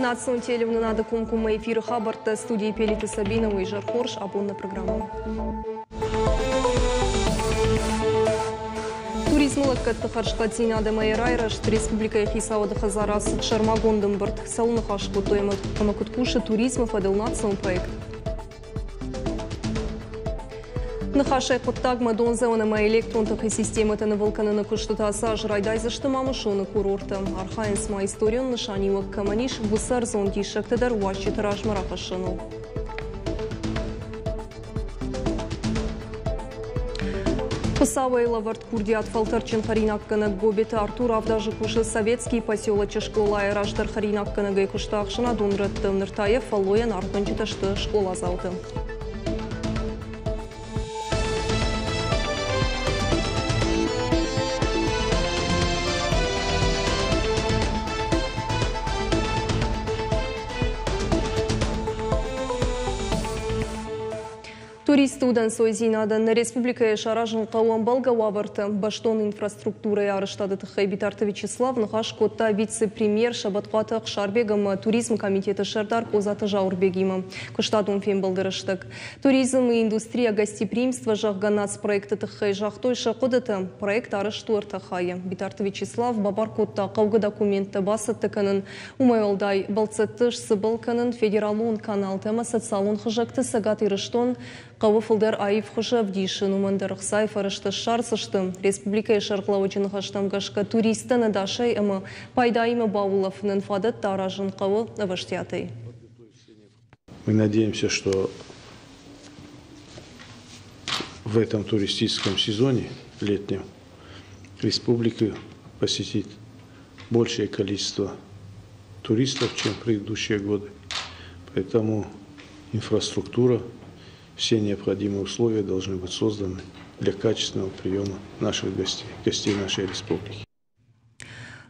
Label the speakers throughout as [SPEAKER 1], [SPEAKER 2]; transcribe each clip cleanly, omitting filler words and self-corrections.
[SPEAKER 1] Национ телевизионный надо кумкума эфир хабарта студии Пелиты Сабинова и Жархорш абонна программа. Туризмлық кәтті қаршқатин адымай райрашт республика хисауады хазарасы Шармагондым бұрт салуны қашқы тоймы күткуші туризмы фадыл национ проект. Нахашай құттагма донзауныма электронтық систематыны вулканыны күштітаса жырайдайзышты мамышоны курорты. Архайынсма историон нышанилық каманиш бұсар зонти шақтыдар уачы тыраж марақышыну. Пысавайла вард курдиат фалтарчин харинакканы гобеті Артур Авдажы кушы советский поселочы школа айраштар харинакканы гай куштақшына донрытты ныртайы фаллоян артынчытышты школа залты. Туристы удан сойзинадан республика шаражын қауан балга ваварты баштон инфраструктура арыштады тықай битарты Вячеслав Нахашкотта вице-премьер Шабатқаты Шарбегам туризм комитеті Шардар Козаты Жаурбегима. Кыштадун фен балдырыштык. Туризм и индустрия гостеприимства жағганац проекты тықай жақтой шақыдыты проект арыштуыр тақайы. Битарты Вячеслав Бабаркотта қауғы документті басытты көнін умайвалдай балцеттыш сыбылканын федералун канал тема социалун хыжакты сагат ирыштон Қауы фылдар айып құшы авдишын умандарық сайф арышты шарсышты. Республика шарқлауычын қаштамғашқа туристіні дашай әмі пайдайымы бауылафының фадыт таражын қауы аваштиятай.
[SPEAKER 2] Мы надеемся, что в этом туристическом сезоне летнем республику посетит большее количество туристов, чем в предыдущие годы. Поэтому инфраструктура, все необходимые условия должны быть созданы для качественного приема наших гостей нашей республики.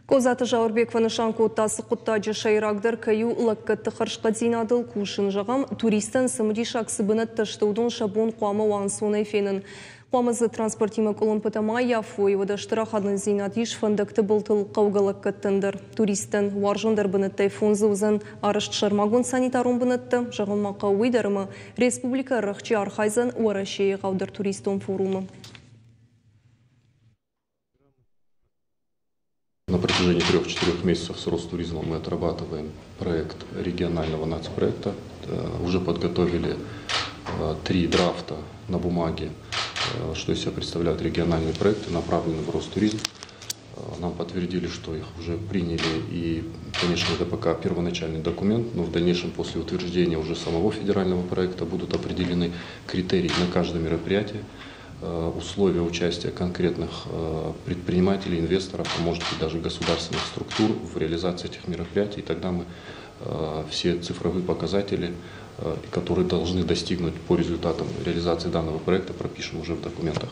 [SPEAKER 1] Козаты Жаурбек Ванышанку оттасы құттаджы шайрагдыр каю лаккатты қаршқатин адыл кушын жағам туристен сымыди шақсы бұнат таштаудың шабон қуамы уансуын айфенін. Қуамызы транспортимы қолын пытама яфой вадаштырақ адын зинадиш фандакты бұлтыл қауғалак каттындыр. Туристен уаржындар бұныттай фонзы ұзын арышт шармагон санитарун бұнытты. Жағын мақа уйдарымы республика рахчи архайзан уарашей ғавдар туристон форумы.
[SPEAKER 3] На протяжении 3-4 месяцев с Ростуризмом мы отрабатываем проект регионального нацпроекта. Уже подготовили 3 драфта на бумаге, что из себя представляют региональные проекты, направленные в Ростуризм. Нам подтвердили, что их уже приняли, и, конечно, это пока первоначальный документ, но в дальнейшем после утверждения уже самого федерального проекта будут определены критерии на каждое мероприятие, условия участия конкретных предпринимателей, инвесторов, а может быть даже государственных структур в реализации этих мероприятий. И тогда мы все цифровые показатели, которые должны достигнуть по результатам реализации данного проекта, пропишем уже в документах.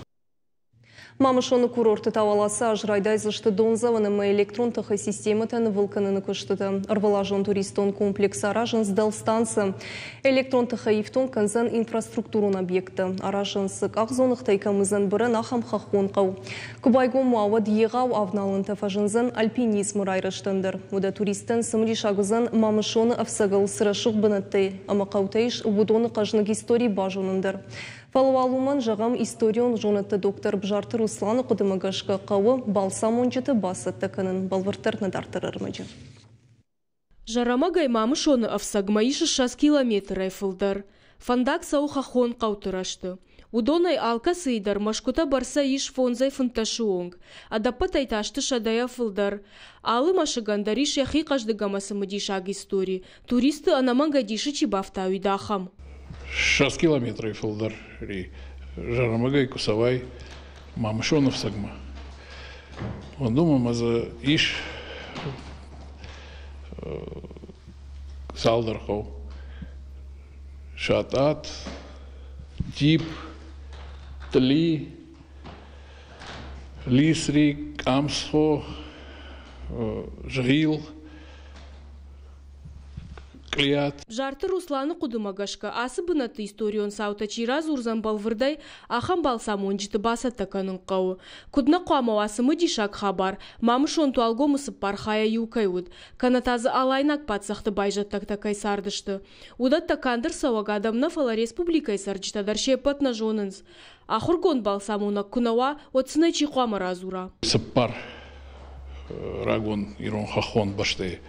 [SPEAKER 1] Мамышоны курорты таваласа ажрайдайзышты донзаванымы электронтығы систематаны вулканыны күштіді. Арвалажын туристон комплекс аражын сдал станция. Электронтығы ефтон канзан инфраструктурун объекты. Аражын сық ақзонық тайкамызан бірі нахам қақуын қау. Күбайгон муавад еғау авналын тафажынзан альпинизм райрыштындыр. Ода туристен сымри шағызан мамышоны афсагал сырашық бұнаттай. Ама қаутайш ұбудоны қажнық истории бажынындыр. Фалуалуман жағам историон жонатты доктор Бжарты Русланы құдымығашқы қауы балсам онжеті басытты кінің балвыртырны дартырырмыжы.
[SPEAKER 4] Жарама гаймамы шоны афсагмаишы 6 километр айфылдар. Фандак сау хахон қаутырашты. Удонай алка сыйдар, машкута барса иш фонзай фынташы оңг. Адаппа тайташты шадай афылдар. Алы машыгандар иш яхи қаждыгамасы мыдишаг истории. Туристы анаман гадиши чибафта уйдахам.
[SPEAKER 5] 6 километров фылдар. Жарамагай кусавай мамышонов сагма. Он думал, маза иш салдархов. Шатат, тип, тли, лисрик, амсхо, жгил, клеят.
[SPEAKER 4] Жарты Русланы Кудумагашка асы бынаты историон саутачира зурзан балвырдай ахам балсамон житы баса таканын қауы. Кудна қуама асымы дишак хабар, мамышон туалго мысып пархая юкайуд. Канатазы алайнак патсақты байжаттак такай сардышты. Удат такандыр сауагадамна фала республикай сарджитадар шепатна жоныныз. Ахургон балсамона кунава отсынай чихуама разура.
[SPEAKER 5] Сыппар рагон ирон хахон башты.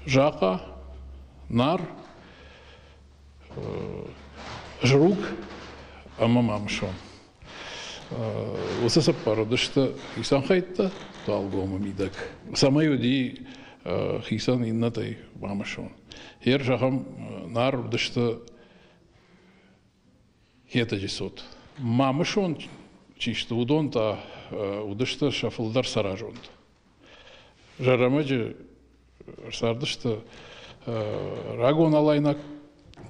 [SPEAKER 5] Жака, нар, жрук, амамамшон. Осы сыппар одышты исан хайтта, туалгома мидак. Самай оди хисан иннатай мамашон. Ер жахам нар одышты хета жесот. Мамашон чишты удон та удышты шафылдар саражонд. Жарамаджи сардышты рагон алайнак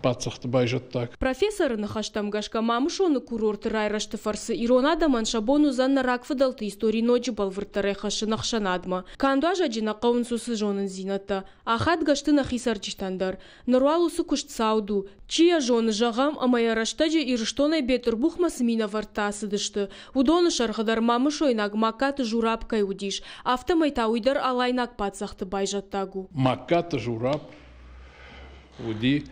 [SPEAKER 5] пацахты байжаттак.
[SPEAKER 4] Профессоры нахаштамгашка мамышоны курорты райрашты фарсы иронада маншабону занна ракфыдалты истории ночи балвыртаре хашы нахшанадма. Кандуажа джина қаун сусы жонын зината. Ахат гашты нахисарчиштандар. Наруалусы кушт сауду. Чия жоны жағам амаяраштаджи ирыштонай бетер бухмасы мина вартасы дышты. Удоны шархадар мамышойнаг макаты журапкай удиш. Автомайта уйдар алайнак пацахты байжаттагу.
[SPEAKER 5] Макаты журап уди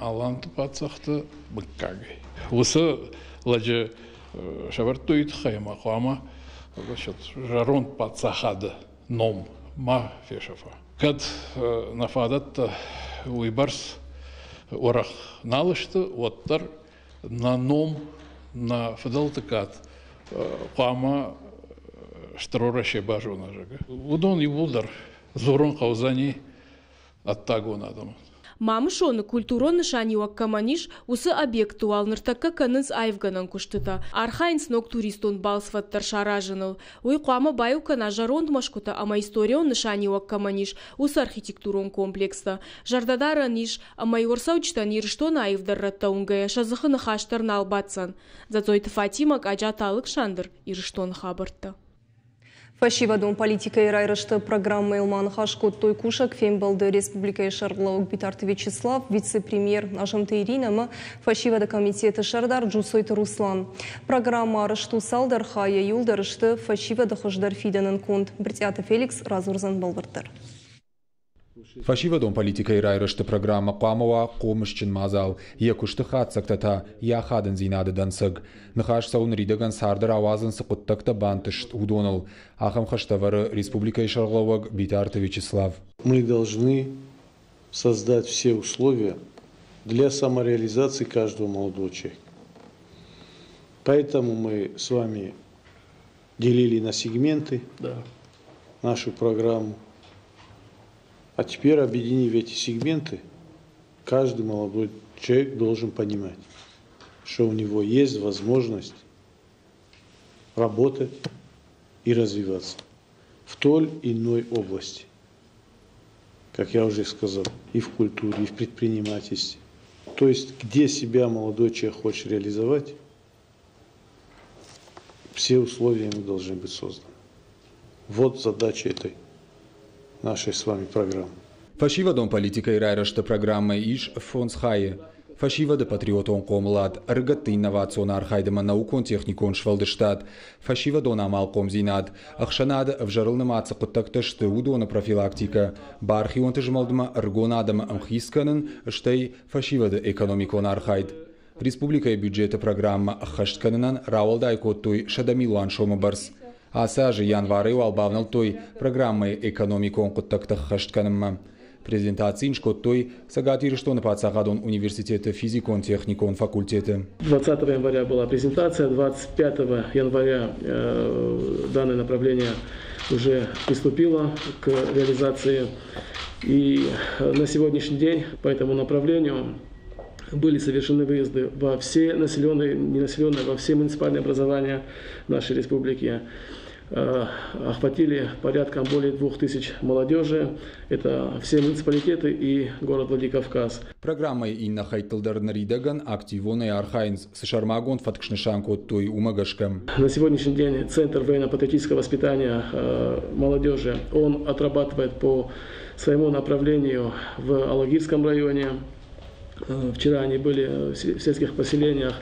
[SPEAKER 5] аланты пацахты быккагай. Осы ладжы шавартуит хайма қуама жарон пацахады ном ма фешафа. Кад нафадатта уйбарс орах налышты оттар на ном на фадалтыкат қуама штарора шеба жона жага. Удон и вулдар зорон қаузани аттагон адамы.
[SPEAKER 4] Мамышоны культуроны шаниуак каманиш усы объекты уалныртакка каныз айвганан куштыта. Архайнс ног туристон балсваттар шаражыныл. Уй қуама байукана жаронд машкута ама историон шаниуак каманиш усы архитектурон комплекста. Жардадара ниш ама юрсаучтан ирштон айвдарратта унгая шазыхыны хаштарна албатсан. Зацойты Фатимак аджаталык шандыр ирштон хабарта.
[SPEAKER 1] Фашивадон политика и райрышты программы Илман Хашкот Тойкушак Фембалды Республика Шарлаук Битарты Вячеслав, вице-премьер Ажамты Иринама, Фашивада комитета Шардар Джусойты Руслан. Программа арышту салдар хая юлдарышты Фашивада хождар фиданын конт. Бритята Феликс разурзан балвыртыр.
[SPEAKER 6] Фашивадон политика и райрышты программа Қуамова қомышчын мазал. Екушты хатсактата яхадын зинады дансыг. Нахаш саун ридаган сардар авазын сықыттакта бантышт удоныл. Ахам хаштавары Республика Шарлауак Битарты Вячеслав.
[SPEAKER 2] Мы должны создать все условия для самореализации каждого молодого человека. Поэтому мы с вами делили на сегменты нашу программу. А теперь, объединив эти сегменты, каждый молодой человек должен понимать, что у него есть возможность работать и развиваться в той или иной области. Как я уже сказал, и в культуре, и в предпринимательстве. То есть, где себя молодой человек хочет реализовать, все условия ему должны быть созданы. Вот задача этой нашей с вами программы.
[SPEAKER 6] Фашивадон политика и райрышты программы иш фонс хае. Фашивада патриотон комлад, ргатты инновацион архайдама наукон техникон швалдыштат. Фашивадон амал комзинад, ахшанад вжарылным ацықыттақтышты удона профилактика. Бархион тыжмалдыма ргонадам амхисканын, штей фашивада экономикон архайд. Республика бюджета программа хаштканынан равалдай коттуй шадамилуан шома барс. Асажи январы албавнал той программы экономикон куттактах хаштканымма. Презентацин шкоттой сагатир что на Пацахадон университета физикон техникон факультета.
[SPEAKER 7] 20 января была презентация, 25 января данное направление уже приступило к реализации. И на сегодняшний день по этому направлению были совершены выезды во все населенные, ненаселенные, во все муниципальные образования нашей республики. охватили порядком более 2000 молодежи. Это все муниципалитеты и город Владикавказ.
[SPEAKER 6] Программой инна хайтылдар наридаган активоны архайнс с шармагон фаткшнышанко той умагашкам.
[SPEAKER 7] На сегодняшний день Центр военно-патриотического воспитания молодежи, он отрабатывает по своему направлению в Алагирском районе. Вчера они были в сельских поселениях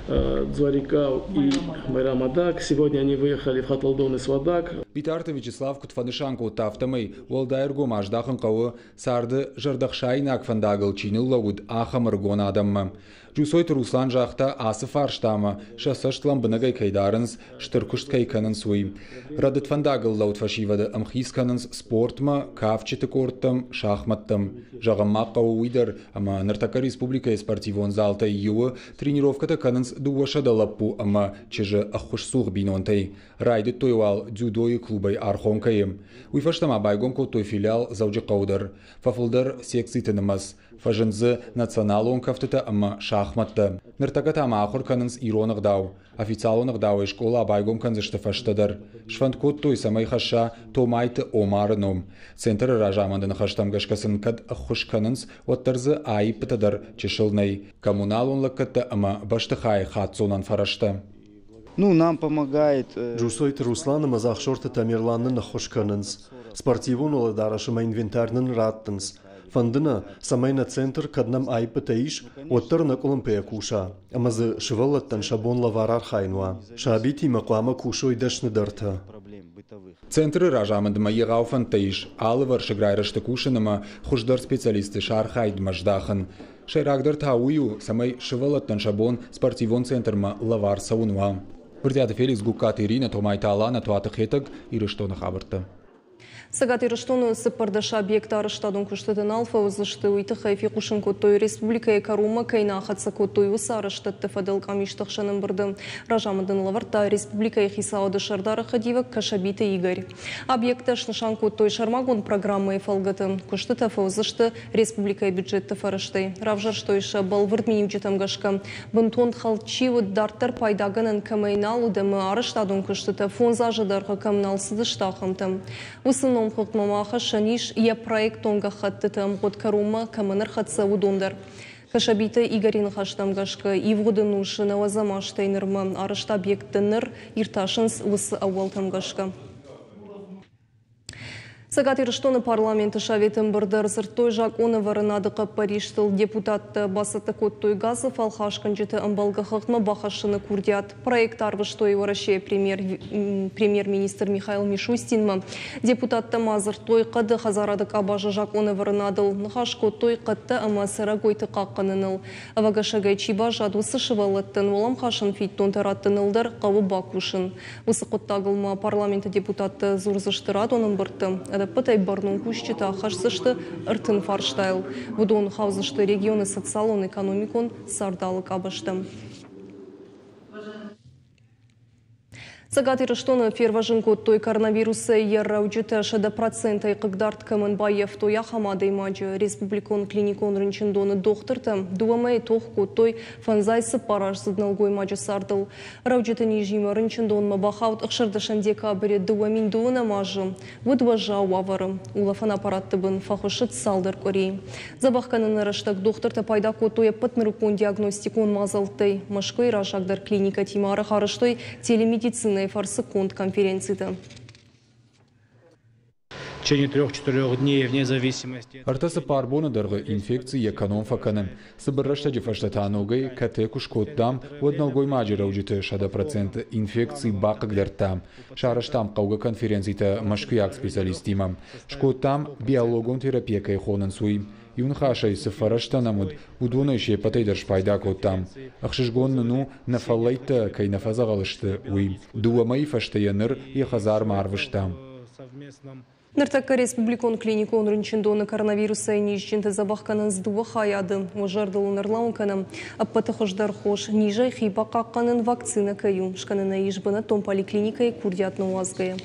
[SPEAKER 7] Дзуарикау и Майрамадак. Сегодня они выехали в Хаталдон и Свадак.
[SPEAKER 6] Битарты Вячеслав Кутфанышанко Тафтамей, Уалдайрго Маждахан Кау, Сарды Жардахшайнак Фандагал Чинил Лауд Ахамаргон Адамма. Джусойт Руслан Жахта Асыф Арштама, Шасаштлам Бынагай Кайдарынс, Штыркушт Кайканын Суи. Радыт Фандагал Лауд Фашивада Амхисканынс Спортма, Кавчеты Корттам, Шахматтам. Жағаммақ Кау Уидер, ама Нартака Республика Спортивон Залта Юы, тренировката Канынс Дуашада Лаппу, ама Чежа Ахушсух Бинонтай. Райды Тойвал Дзюдой клубай Архонкаем. Уйфаштама Байгонко той филиал Зауджи Каудар. Фафылдар секцитынымыз. Фажынзы националон кафтыта ама шахматта. Ныртаката ама ахур канынс иронық дау. Официалонық дау школа байгом канзышты фаштадар. Шванткот той самай хаша томайты омарыном. Центр ражамандын хаштамгашкасын кад ахуш канынс оттарзы айыптадар чешылнай. Коммуналонлық катта ама баштыхай хатсонан фарашта.
[SPEAKER 8] Ну, нам помогает...
[SPEAKER 9] Джусойт Руслан Мазахшорта Тамерланын Хошканынс. Спортивон оладарашыма инвентарнын раттынс. Фандына самайна центр каднам айпытаиш оттырны Олимпия куша. Амазы шывалаттан шабонла варар хайнуа. Шабити мақуама кушой дашны дарта.
[SPEAKER 6] Центры ражамандыма егауфан таиш. Алывар шыграйрышты кушыныма хуждар специалисты шархайд маждахын. Шайрагдар таую самай шывалаттан шабон спортивон центрма лавар саунуа. Вырдяды Феликс Гукат Ирина Томайта Алана Туаты Хетаг Ирыштона Хабарта.
[SPEAKER 1] Сагат Ирыштону сыппардаша объекта арыштадын күштетін алфа ұзышты уйты хайфи құшын көттой республика экарума кайна қатса көттой ұсы арыштатты фадыл камиштықшанын бірді. Ражамыдын лаварта республика ехиса одышардары қадивы Кашабиты Игорь. Объекта шнышан көттой шармагон программы фалгаты. Күшті тафа ұзышты республика бюджетті фарыштай. Равжар штойша балвырд минимчетам гашка. Бынтон халчивы дартар пайдагынын камайналу дымы арыштадын күшті фонза жыдарға камналсыды штақымтым. Усын Хукмамаха шаниш я проект онга хаттытым год карума каманыр хатса удондар. Кашабиты Игорин хаштамгашка ивгудын ушына вазамаштайнырма арышта объекттыныр ирташынс усы ауалтамгашка. Сагат Ирыштоны парламенты шаветім бірдір зыртой жақоны варынадықы Париштыл депутатты басыты көттой газы фалхашкан жеті ымбалғы қықмы бақашыны күрдят. Проект арғыштой вараше премьер-министр Михаил Мишустинма. Депутатты мазыртой қады хазарадық абажы жақоны варынадыл. Нұхаш көттой қытты ама сыра гойты қаққаныныл. Авагашагай чиба жадусы шывалыттын олам қашын фиттон тараттынылдар қауы бақушын. Усы құттағылма парламенті депутатты зұрзыштырад оның бірті. Пытай барнун кушчита хашсышты ыртын фарштайл. Вудон хаузышты регионы социалон экономикон сардалы кабыштым. Сагат Ирыштоны ферважын той коронавирусы ерра уджеты шада процентай қыгдарт кымын байев тоя хамады имаджы республикон клиникон рынчындоны доқтырты дуамай тоқ той фанзайсы параш зыдналгой маджы сардыл. Рауджеты нижимы рынчындонмы бахаут ұқшырдышын декабре дуамин дуына мажы. Выдважа уавары. Улафан аппаратты бын фахушыт салдыр корей. Забахканын ырыштық доқтырты пайда котоя пытнырыкон диагностикон мазалтай. Мышкой рашагдар клиника тимары харыштой телемедицина фарсы конт конференцияда.
[SPEAKER 10] В течение 3-4 дней вне зависимости.
[SPEAKER 6] Артасы парбоны дырғы инфекции эконом факанын. Сыбыррашта жифаштатанугай катекуш коттам одналгой маджира уджиты шада процент инфекции бақыгдартам. Шараштам қауға конференцияда машкияк специалистимам. Шкоттам биологон терапия кайхонын суи. Юн хашай сыфараштанамуд удуна еще патейдерш пайда коттам. Ахшишгонны ну нафалайта кай нафазагалышты уи. Дуамай фаштаяныр и хазар марвыштам.
[SPEAKER 1] Ныртакка республикон клиникон рынчындоны коронавируса нижчинті забаққанын здуы хаяды. Ожардылын ырлауынканым. Аппаты хождар хош нижай хиба қаққанын вакцина каю. Шқанына ешбіні том поликлиникай курдятны уазгая.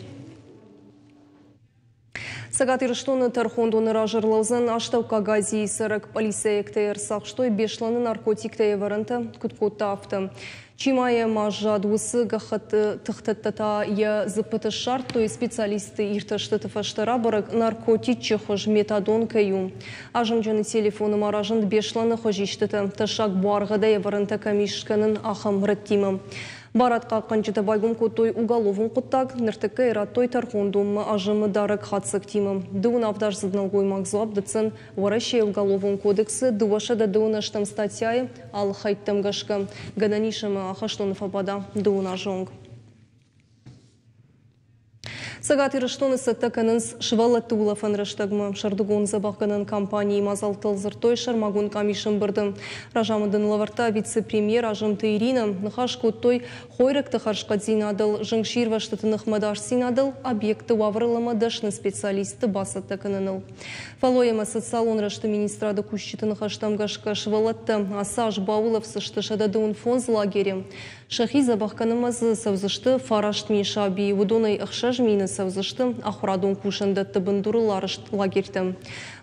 [SPEAKER 1] Сагатыр штоны тархондоны ражырлаузан аштаука гази сырык полиция ектейр сақштой бешланы наркотиктей варынты күткотта авты. Чимая мажа дусы гахаты тыхтаттата я запыты шарт, то и специалисты ирташты тыфаштыра барак наркотичи хож метадон каю. Ажым жаны телефоны маражын бешланы хожиштыты, тышак буарғада я варынты камишканын ахам рыттимым. Баратқа қанчыты байгум көтой уголовын құттак, ныртықы eraтой тархондум ажымы дарык хатсық тимым. Дуын авдаш зыднал гоймак зуап дыцын варашей уголовын кодексы дуашада дуын аштам статьяй ал хайттам гашка. Гаданишымы ахаштоны фабада дуын ажонг. Сагат ирыштоны саттаканынс шывалы тулафан рыштагмы. Шардугон забаққанын компании мазалтыл зыртой шармагун камишын бұрды. Ражамыдын лаварта вице-премьер ажымты Ирина нахаш коттой хойрыкты харшқат зинадыл, жыңшир штатынық мадаш зинадыл, объекты ваврыламадашны специалисты басаттаканыныл. Фалоема социалон рашты министрады күшчеті нахаштам гашка шывалатты Асаж Баулов сыштышада дуын фонз лагерем. Шахи забаққанымазы савзышты фарашт мишаби, удонай ықшаж мины савзышты ахурадон кушандатты бындурыларышт лагерьті.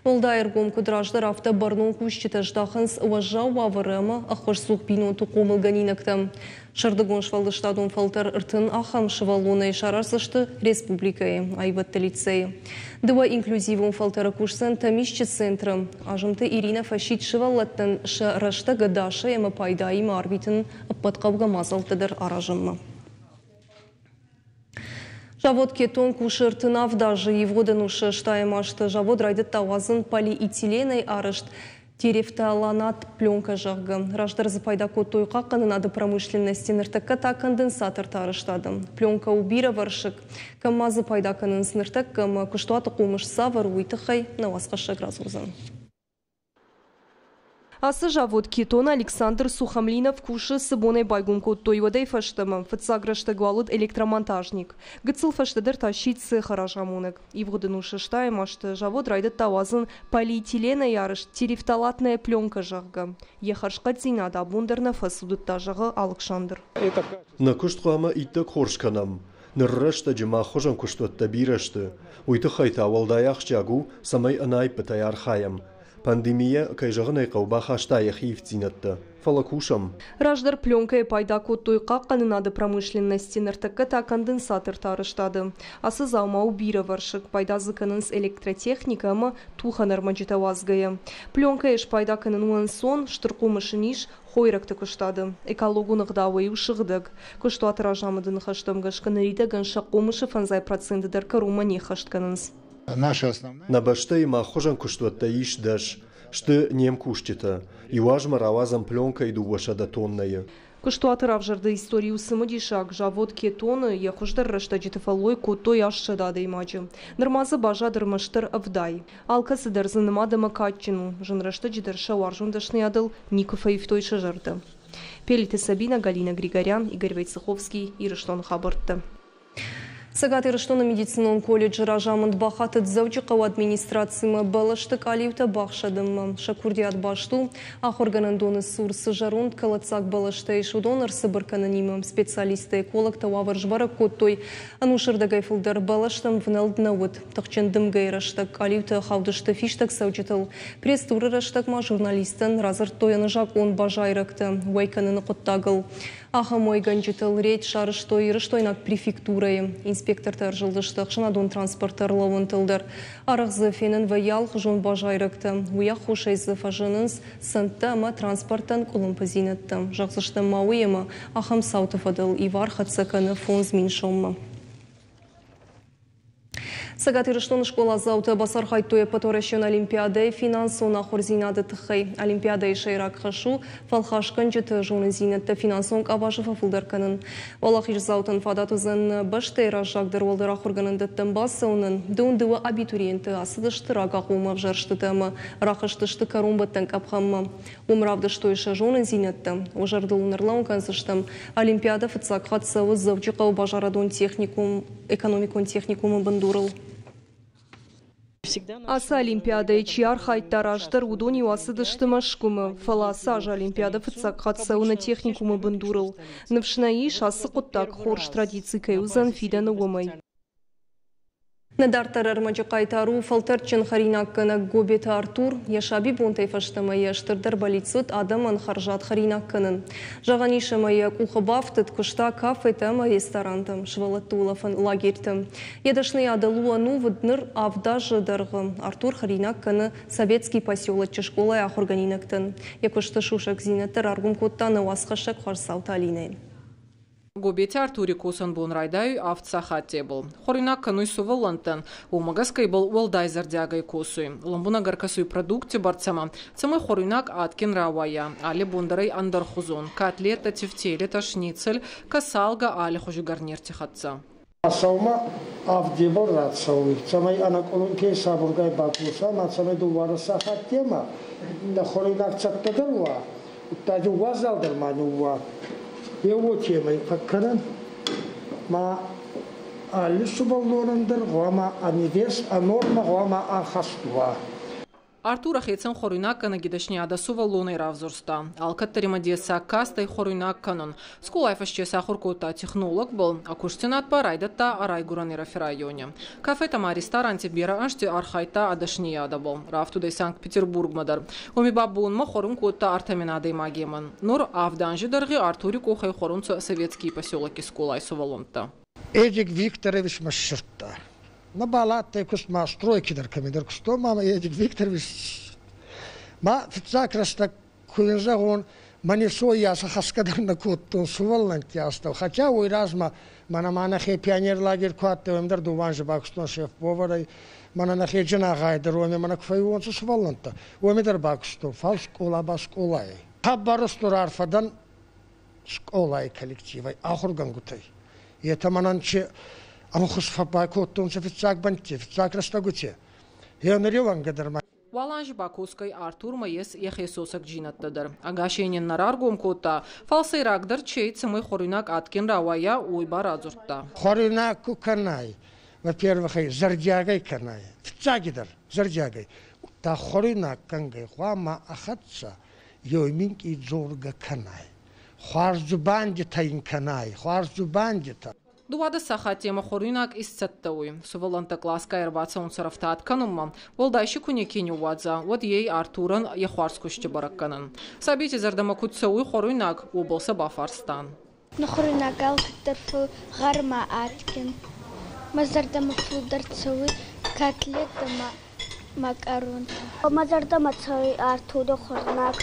[SPEAKER 1] Олда эргом кудраждар авто барнон күшчеті ждахынс уважау вавырымы ахваш сух бину туқомыл ганинакты. Шардыгон швалдыштадон фалтар ыртын ахам шывалоной шарарсышты республикай айватты лицей. Дыва инклюзивон фалтара кушсын тамишчы центры. Ажымты Ирина фашит шываллаттын шарашта гадаша емі пайдайым арбитын аппатқавға мазалтыдыр аражымы. Завод кетон кушыртын авдажы еводын ушы штайымашты. Завод райды тауазын полиэтиленой арышт. Терефталанат пленка жағы. Раждар запайда коттой қаққанынады промышленности ныртыққа конденсатор тарыштады. Пленка убира варшық. Камазы пайдаканын сныртық кам күштуаты қомыш савар уйтықай науасқашы гразузын. Асы завод кетон Александр Сухамлинов кушы сыбонай байгун коттой водай фаштымы. Фыцаграшты гуалыд электромонтажник. Гыцыл фаштыдыр тащить цеха ражамунок. И вғыдын ушы штаймашты завод райды тавазын полиэтилена ярыш терефталатная пленка жағы. Ехаршқа зинада бундырна фасудытта жағы Александр.
[SPEAKER 9] На куштқама иттік хоршканам. Ныррашта жыма хожан куштуатта бирашты. Уйты хайта авалдаяқ жагу самай анай пытаяр хаям. Пандемия кайжағынай қауба хаштай хивцинатты. Фалакушам.
[SPEAKER 1] Раждар пленкой пайда коттой қаққанынады промышленности ныртыққа конденсатор тарыштады. Асы заумау бира варшық пайда зыканынс электротехникамы туханар маджитавазгая. Пленка еш пайда канынуан сон штырқумышыниш хойракты күштады. Экологунық дауы ұшығдық. Күшту атыражамыдың хаштым ғашқанырida ғанша қомышы фанзай процентыдар карума не хаштканынс.
[SPEAKER 9] На баштай махожан куштуатта иш даш, что нем куштита, и важма равазам пленка иду вашада тонная.
[SPEAKER 1] Куштуаты равжарды историю самодишак, завод кетоны, ехождар раштаджиты фалой коттой ашшадады имаджи. Нормазы бажадыр маштыр авдай. Алкасы дарзынымады макатчину, жын раштаджидар шауаржундашный адыл Никофа и в той шажарды. Пелиты Сабина, Галина Григорян, Игорь Войцеховский и Рыштон Хабарты. Сагат Ирыштоны медицинон колледжі ражамынд бақаты дзаучықау администрациямы балаштық алиута бақшадымы. Шакурдият башту, ақ органындоны сурсы жарунд калацак балаштай шудон ырсы біркананимы. Специалисты эколог тауавар жбары коттой анушырда гайфылдар балаштам вналднауыд. Тұқчындым гайраштық алиута хаудышты фиштак саучытыл. Пресс-туры раштықма журналистын разыр тойыны жақ он бажайрықты. Уайканыны құттағыл. Аха мой ганчытыл рейд шарыштой ирыштойнак префектурайы. Инспектортар жылдыштық шынадон транспорттарлауын тылдар. Арықзы фенін ваял жон бажайрықты. Уяқ хушайзы фажынынс сынтты ама транспорттан құлын пызинетті. Жақсышты мауыйымы ахам саутыф адыл ивар хатсаканы фонз миншомы. Сагат Ирыштоны школа зауты басар хайтуя паторашын олимпиады финансон ахор зинады тықай. Олимпиада ишайрак хашу фалхашкан жыты жоны зинетті финансон кабажы фафылдарканын. Валахиш заутын фадатызын баштай ражагдыр олдыр ахорганын дыттын басауның дöндуы абитуриенті асыдыштырақ ақуымав жарштытымы, рақыштышты карумбаттан капхаммы. Умравдыштойшы жоны зинетті. Ожарды ұнырлауын кансыштым. Олимпиада фыцак хатсауы завчықау бажарадон техникум, экономикон техникумы бындурыл. Аса олимпиада ичиар хайттараждар удони уасыдышты машкумы. Фаласаж олимпиада фыцак хатсауна техникумы бындурыл. Навшнаиш асы құттак хорш традиций кайузан фиданы омай. Недартар армаджи қайтару фалтарчын харинаккына гобет Артур, яшаби бонтай фаштамая штырдар балицут адаман харжат харинаккынын. Жағанишамая кухабафтыт кушта кафетам ресторантам, швалатулафан лагертам. Едашны адалуану вдныр авдажы даргы. Артур харинаккыны советский поселочы школай ахорганинактын. Якушты шушак зинаттар аргум коттаны васқашак харсалта алинайн.
[SPEAKER 11] Гобете Артури кусан бун райдаю автсахат тебл. Хоринак кануй сувалантан. Умагаскай был уалдайзар дягай кусуй. Ламбуна гаркасуй продукте барцама. Цамай хоринак аткин равая. Али бундарай андархузон. Котлета тефтелета шницель. Касалга али хужу гарниртихатца.
[SPEAKER 12] Асаума авдебор рацауй. Цамай анаколунке сабургай бакуса. Мацамай дувара сахат тема. Хоринак цаттадырва. Тади уазалдыр манюва. Его темой факкаран ма алисубаллорандыр гома анивес анорма гома ахастуа.
[SPEAKER 11] Артур ахецен хоринак кана гидашни адасува луной равзурста. Алкаттарима деса кастай хоринак канон. Скулай фашчеса хуркута технолог был, а куштинат парайдатта арайгуранера в районе. Кафе тама ресторанте бира ашти архайта адашни адабол. Рафтудей Санкт-Петербург мадар. Уми бабун ма хорункута артаминадей магеман. Нур авданжи дарги Артури кухай хорунца советский поселок Скулай сувалонта.
[SPEAKER 12] Эдик Викторович Маширта. На балате кусма стройки даркамидер кусто мама Эдик Викторович ма фицакраста куинжагон манисоя сахаскадар на коттон суваланти астав хотя ой разма мана хе пионер лагерь кватте эмдер дуванжи бакстон шеф поварай мана на хе жена гайдер оме мана кфайвон суваланта омедер баксто фал школа басколай хабарустур арфадан школай коллективай ахургангутай и это мананче Амхус фабакоттон фицак банти фицак растагуте. Я нареван гадарма.
[SPEAKER 11] Валанж бакускай Артур маес яхесосак джинаттадыр. Агашенин нараргом кота фалсайрагдар чейцы мы хоринак аткин равая уйбар азуртта.
[SPEAKER 12] Хоринак куканай. Во-первых, зардягай канай. Фицагидар зардягай. Та хоринак кангай хуама ахатса йойминк и зорга канай. Хуарзу банди таин канай. Хуарзу банди та.
[SPEAKER 11] Дуада сахатема хоринак исцаттауи. Суваланта класска эрбаца сарафтат канумма. Волдайши кунекини уадза. Вот ей Артуран яхварскушти баракканан. Сабити зардама кутсауи хоринак уболса бафарстан.
[SPEAKER 13] На хоринагал катарфу гарма аткин. Мазардама фударцауи котлета макарон. Мазардама цауи Артура хоринак.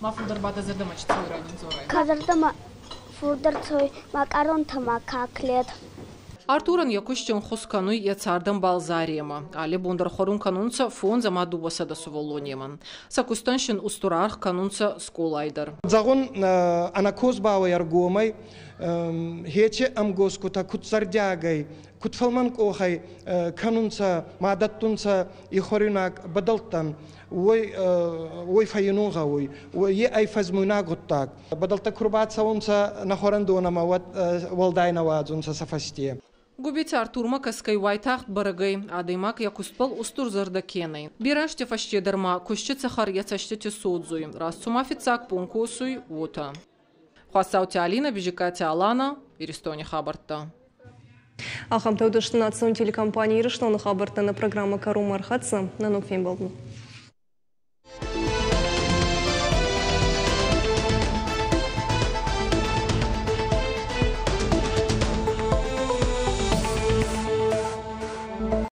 [SPEAKER 11] Мафудар бада зардама чцауи ранин зорай.
[SPEAKER 13] Казардама фударцауи макарон тама котлет.
[SPEAKER 11] Артуран якущен хускануй яцардам балзарема. Али бундар хорун канунца фон замадубаса да суволонеман. Сакустаншин устурарх канунца сколайдар.
[SPEAKER 12] Загон анакоз бава яргомай хече амгоскута кутсардягай кутфалман кохай канунца мадаттунца и хоринак бадалтан ой файнуга ой е айфазмуна готтак бадалта курбаца унца на хорандона мават валдайна вазунца сафасте.
[SPEAKER 11] Губите Артурма каскай вайтахт барагай, адаймак якуспал устурзарда кенай. Бираште фаштедарма, кущица харьяцаштете судзуй, расцума фицак пункусуй, вота. Хвасаути Алина, бежикати Алана, Иристони Хабарта.
[SPEAKER 1] Ахамтаудышты национ телекомпании Ирыштаны Хабарта на программа Кару Мархатса на Нокфейн Балду.